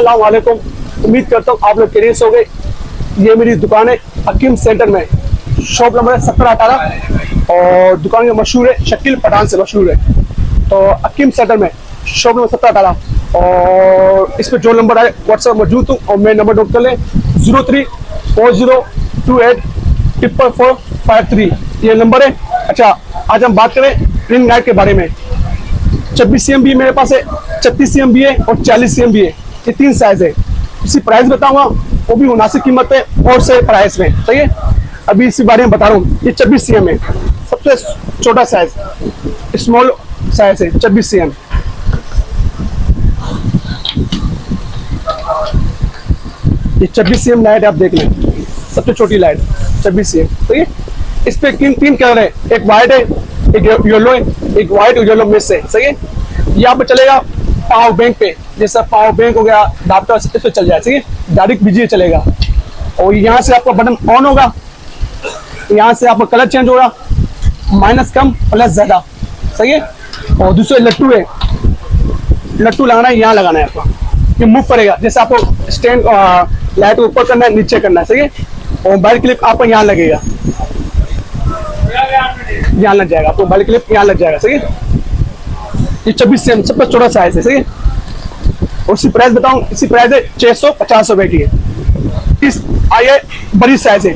अस्सलाम वालेकुम। उम्मीद करता हूँ आप लोग खैरियत हो गए। ये मेरी दुकान है हकीम सेंटर में, शॉप नंबर है 1718 और दुकान का मशहूर है, शकील पठान से मशहूर है। तो हकीम सेंटर में शॉप नंबर 1718 और इस पर जो नंबर आए व्हाट्सएप मौजूद हूँ और मैं नंबर नोट कर लें 0340284453 ये नंबर है। अच्छा, आज हम बात करें रिंग लाइट के बारे में। 26 cm भी मेरे पास है, 36 cm भी है और 40 cm भी है। ये 3 साइज है। इसी प्राइस बताऊंगा, वो भी मुनासिब कीमत है और से प्राइस में, सही है। अभी इसी बारे में बता रहा हूँ। ये 26 cm है, सबसे छोटा साइज, स्मॉल साइज है 26 cm। ये 26 cm लाइट आप देख लें, सबसे छोटी लाइट 26 cm, सही है। इस पे तीन कलर है, एक वाइट है, एक येलो है, एक वाइट और येलो मिक्स है, सही है। यहाँ पे चलेगा पावर बैंक पे, जैसा पावर बैंक हो गया लैपटॉप, इस पे चल जाए, सही है। डायरेक्ट बिजली चलेगा और यहाँ से आपका बटन ऑन होगा, यहाँ से आपका कलर चेंज होगा, माइनस कम प्लस ज्यादा, सही है। और दूसरे लट्टू है, लट्टू लगाना है, यहाँ लगाना है आपको, ये मूव करेगा। जैसे आपको स्टैंड लाइट को ऊपर करना है, नीचे करना है, सही है। और मोबाइल क्लिप आपको यहाँ लगेगा, यहाँ लग जाएगा, आपको मोबाइल क्लिप यहाँ लग जाएगा, सही है। ये 26 cm सबसे छोटा साइज है, सही है। और इसी प्राइस बताऊं, इसी प्राइस है 650 रुपए की है। इस आइए बड़ी साइज है,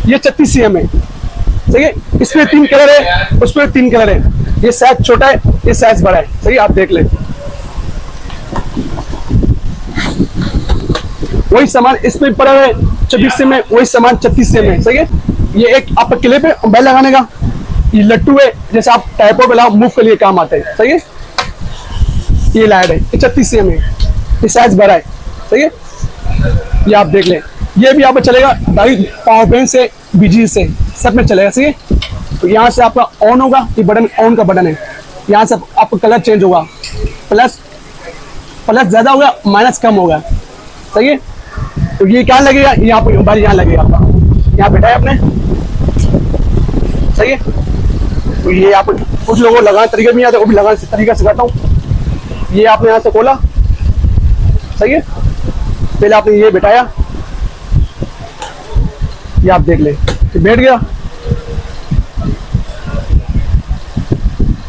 ये 36 cm है, सही है। इसमें 3 कलर है, उसमें 3 कलर है। ये साइज छोटा है, ये साइज बड़ा है, सही है। आप देख लें, वही सामान इसमें पड़ा है 26 cm में, वही सामान 36 cm है, सही है। ये एक आपका क्लिप है मोबाइल लगाने का, ये लट्टू है, जैसे आप टाइपो पे मूव के लिए काम आते हैं, सही है। ये लाइट है, ये 36 cm है, ये साइज बड़ा है, सही है। ये आप देख लें, ये भी यहाँ पे चलेगा डायरेक्ट पावर बैंक से, बिजली से, सब में चलेगा, सही है। तो यहाँ से आपका ऑन होगा, ये बटन ऑन का बटन है, यहाँ से आपका कलर चेंज होगा, प्लस ज्यादा होगा, माइनस कम होगा, सही है। तो ये क्या लगेगा, यहाँ पे मोबाइल यहाँ लगेगा आपका, यहाँ बैठा है आपने, सही है। तो ये आप कुछ लोगों को लगाने तरीके भी आता है, वो भी लगाने तरीका सिखाता हूँ। ये आपने यहाँ से खोला, सही है। पहले आपने ये बिठाया, ये आप देख ले, तो बैठ गया।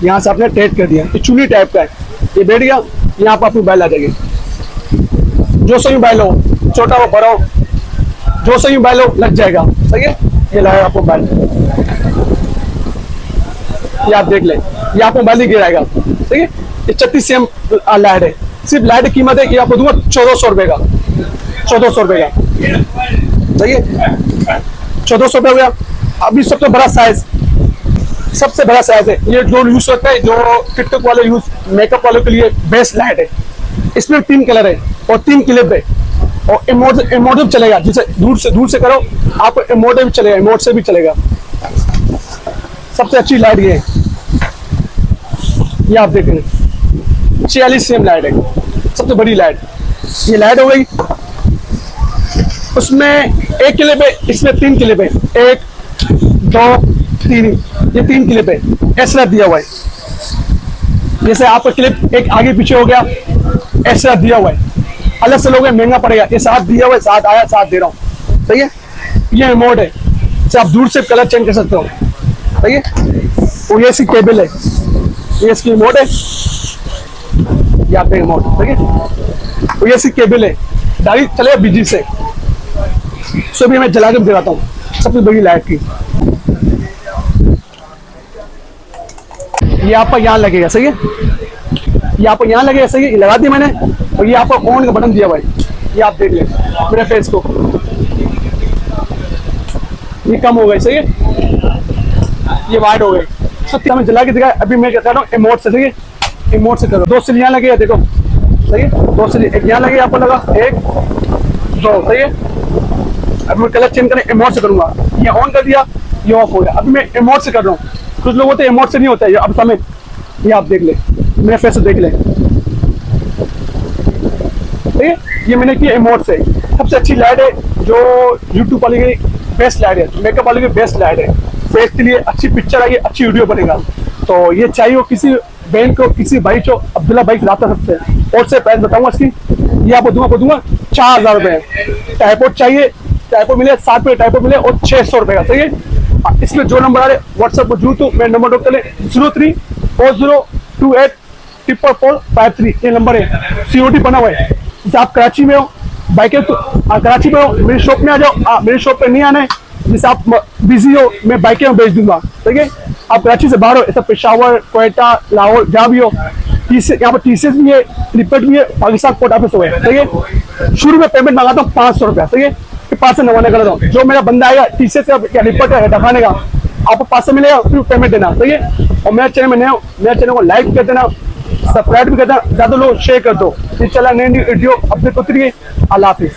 यहाँ से आपने टाइट कर दिया, ये चूनी टाइप का है, ये बैठ गया। यहाँ पर आपकी मोबाइल आ जाएगी, जो सही मोबाइल हो, छोटा हो बड़ा हो, जो सही मोबाइल हो लग जाएगा, सही है। ये लगाएगा आपको मोबाइल, ये आप देख लें, ये आपको मोबाइल ही गिराएगा, सही है। ये 36 cm लाइट है, सिर्फ लाइट की कीमत है कि आपको दूंगा 1400 रुपए का, 1400 रुपए का, सही है। 1400 रुपये हो गया। अभी सबसे बड़ा साइज, सबसे बड़ा साइज है, ये जो यूज करता है, जो टिकटॉक वाले यूज, मेकअप वालों के लिए बेस्ट लाइट है। इसमें 3 कलर है और 3 क्लिप है और इमोटिव चलेगा, जिसे दूर से करो आपको इमोटिव चलेगा, इमोट से भी चलेगा। सबसे अच्छी लाइट ये है, ये आप देख रहे हैं 46 cm लाइट है, सबसे बड़ी लाइट। ये लाइट हो गई, उसमें एक क्लिप है, इसमें 3 क्लिप है, 1 2 3, ये 3 क्लिप है, ऐसा दिया हुआ है। जैसे आपका क्लिप एक आगे पीछे हो गया, ऐसा दिया हुआ है, अलग से लोगे महंगा पड़ेगा। ये साथ दिया हुआ है, साथ आया, साथ दे रहा हूँ, सही है। ये रिमोट है, से आप दूर से कलर चेंज कर सकते हो, सही है। और ये इसकी केबल है, ये इसकी रिमोट है, ये आपका रिमोट, सही है। और ये इसकी केबल है, डायरेक्ट चलेगा बिजली से। सो भी मैं जला के दिखाता हूँ सबसे बड़ी लाइट की। ये आपका यहाँ लगेगा, सही है। ये आपको यहाँ लगेगा, सही है। ये लगा दिया मैंने और ये आपको ऑन का बटन दिया हुआ है, ये आप देख लें मेरे फेस को, ये कम हो गई, सही है। ये वाइट हो गई, सब हमें जला के दिखाया। अभी मैं कहता हूँ इमोट से, सही है, इमोट से करो। 2 सिल यहाँ लगे, देखो, सही है। 2 सिल एक यहाँ लगे, आपको लगा 1 2, सही है। अभी मैं कलर चेंज करें, इमोट से करूंगा। ये ऑन कर दिया, ये ऑफ हो गया। अभी मैं इमोट से कर रहा हूँ, कुछ लोग होते हैं इमोट से नहीं होता है। अब समय ये आप देख ले, मेरे फेस से देख ले, ठीक है। ये मैंने किया इमोट से। सबसे अच्छी लाइट है, जो यूट्यूब वाले की बेस्ट लाइट है, मेकअप वाले की बेस्ट लाइट है। फेस के लिए अच्छी पिक्चर आएगी, अच्छी वीडियो बनेगा। तो ये चाहिए हो किसी बहन को, किसी भाई को, अब्दुल्ला भाई रास्ता सकते हैं। और से प्राइस बताऊंगा इसकी ये आपको दूंगा 4,000 रुपए। टाइपोड चाहिए, टाइपोड मिले 60 रुपये टाइपोड मिले और 600 रुपए का, सही है। इसमें जो नंबर आ रहे व्हाट्सएप पर जरूर तो मेरे नंबर नोट कर ले 0340284453, ये नंबर है। सीओडी बना हुआ है। जैसे आप कराची में हो, बाइक तो कराची में हो, मेरी शॉप में आ जाओ। मेरी शॉप पे नहीं आना है, जैसे आप बिजी हो मैं बाइकें में भेज दूंगा, ठीक है। आप कराची से बाहर हो, ऐसा पेशावर, क्वेटा, लाहौर जहाँ भी हो, यहाँ पर टीसीएस भी है, फ्लिपकार्ट भी है, पाकिस्तान पोर्ट ऑफिस हुआ है, ठीक है। शुरू में पेमेंट मंगाता हूँ 500 रुपया, ठीक है, फिर 500 नवाने कर देता हूँ। जो मेरा बंदा आएगा टीसीएस या फ्लिपकार्ट है दिखाने का, आपको 500 मिलेगा, फिर पेमेंट देना, ठीक है। और मेरे चैनल में नए हो, मेरे चैनल को लाइक कर देना, सब्सक्राइब भी कर देना, ज्यादा लोग शेयर कर दो। इंशाल्लाह नई वीडियो अपडेट होती रही है। अल्लाह हाफिज।